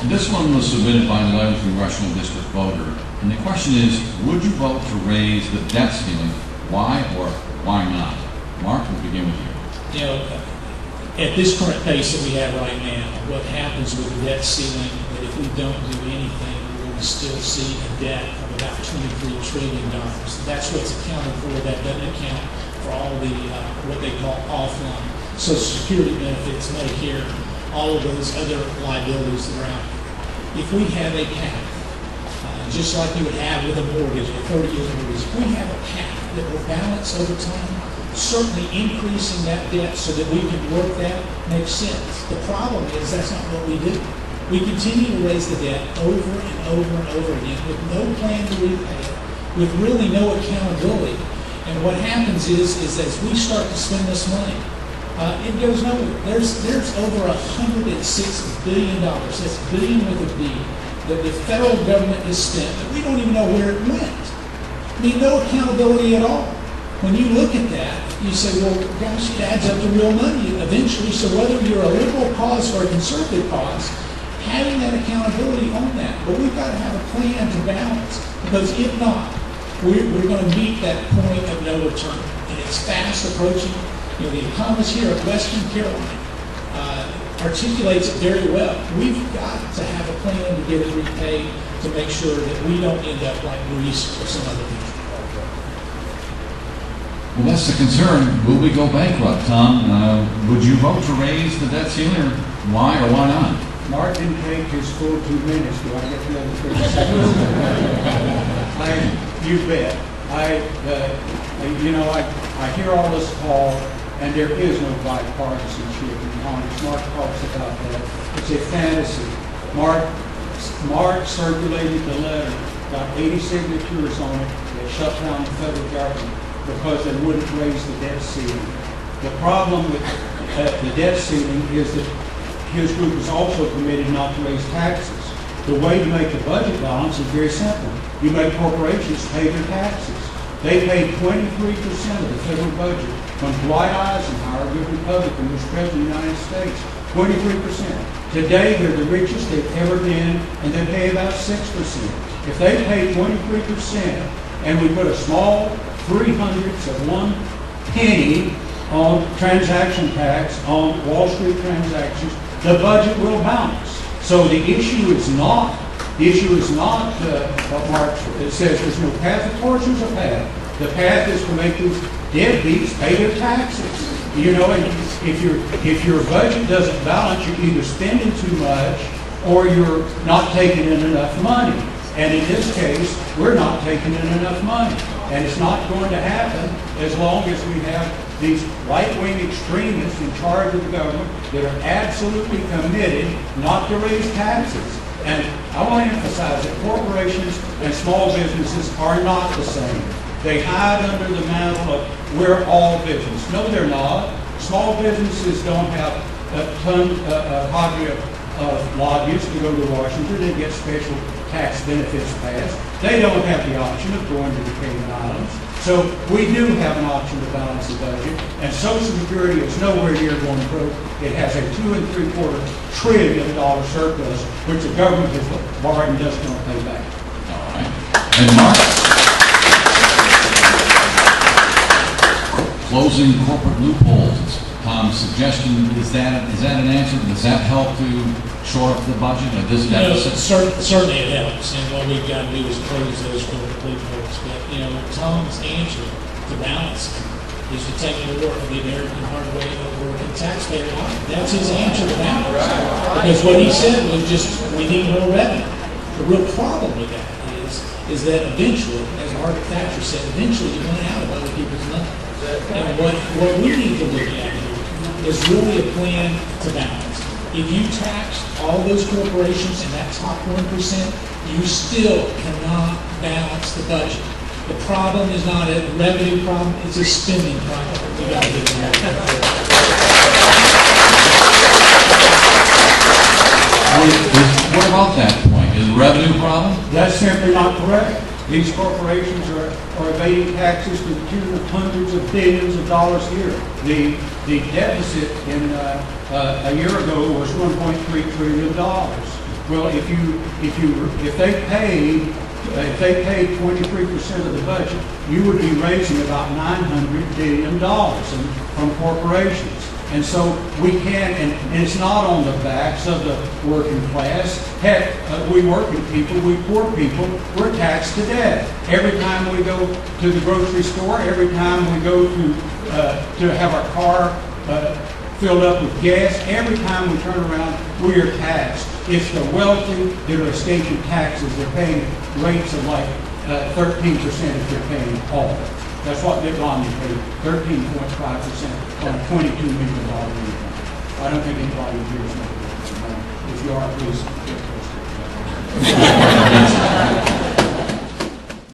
This one was submitted by an 11th Congressional District voter, and the question is, would you vote to raise the debt ceiling? Why or why not? Mark, we'll begin with you. You know, at this current pace that we have right now, what happens with the debt ceiling, that if we don't do anything, we will still see a debt of about $23 trillion. That's what's accounted for. That doesn't account for all the, what they call offline, Social Security benefits, Medicare, all of those other liabilities that are out there. If we have a cap, just like you would have with a mortgage, a 30-year mortgage, if we have a cap that will balance over time, certainly increasing that debt so that we can work that makes sense. The problem is that's not what we do. We continue to raise the debt over and over and over again with no plan to repay it, with really no accountability. And what happens is as we start to spend this money, it goes nowhere. There's over $106 billion, that's billion with a B, that the federal government has spent that we don't even know where it went. I mean, no accountability at all. When you look at that, you say, well, gosh, it adds up to real money eventually. So whether you're a liberal cause or a conservative cause, having that accountability on that. But we've got to have a plan to balance, because if not, we're going to meet that point of no return. And it's fast approaching. You know, the economist here at Western Carolina articulates it very well. We've got to have a plan to get it repaid to make sure that we don't end up like Greece or some other country. Well, that's the concern. Will we go bankrupt, Tom? Would you vote to raise the debt ceiling, or why or why not? Mark didn't take his full 2 minutes. Do I get the other 30 seconds? You bet. I hear all this talk, and there is no bipartisanship in Congress. Mark talks about that. It's a fantasy. Mark circulated the letter, got 80 signatures on it, that shut down the federal government because they wouldn't raise the debt ceiling. The problem with the debt ceiling is that his group is also committed not to raise taxes. The way to make the budget balance is very simple. You make corporations pay their taxes. They paid 23% of the federal budget when Dwight Eisenhower, a good Republican, was president of the United States. 23%. Today, they're the richest they've ever been, and they pay about 6%. If they pay 23%, and we put a small 3/100 of 1 penny on transaction tax on Wall Street transactions, the budget will balance. So the issue is not what Mark says. There's no path. Of course, there's a path. The path is to make these deadbeats pay their taxes. You know, and if your budget doesn't balance, you're either spending too much or you're not taking in enough money. And in this case, we're not taking in enough money. And it's not going to happen as long as we have these right-wing extremists in charge of the government that are absolutely committed not to raise taxes. And I want to emphasize that corporations and small businesses are not the same. They hide under the mantle of we're all business. No, they're not. Small businesses don't have a cadre of lobbyists to go to Washington and get special tax benefits passed. They don't have the option of going to the Cayman Islands. So we do have an option to balance the budget, and Social Security is nowhere near going broke. It has a $2.75 trillion surplus, which the government has borrowed and doesn't want to pay back. All right. And Mark? Closing corporate loopholes. Tom's suggestion, is that an answer? Does that help to shore up the budget at this deficit? Certainly it helps, and what we've got to do is close those corporate loopholes. But, you know, Tom's answer to balance is to take more of the American hard way over the taxpayer line. That's his answer to balance. Because what he said was just, we need more revenue. The real problem with that is that eventually, as Margaret Thatcher said, eventually you run out of other people's money. And what we need to look at here is really a plan to balance. If you tax all those corporations in that top 1%, you still cannot balance the budget. The problem is not a revenue problem, it's a spending problem. We got to get that. What about that point? Is it a revenue problem? That's simply not correct. These corporations are evading taxes to the tune of hundreds of billions of dollars a year. The deficit in a year ago was $1.3 trillion. Well, if they paid 23% of the budget, you would be raising about $900 billion from corporations. And so we can, and it's not on the backs of the working class. Heck, we working people, we poor people, we're taxed to death. Every time we go to the grocery store, every time we go to have our car filled up with gas, every time we turn around, we are taxed. It's the wealthy that are escaping taxes. They're paying rates of like 13% if they're paying all. That's what Mitt Romney paid, 13.5% on a $22 million income. I don't think anybody here is making that. If you are, please get close to it.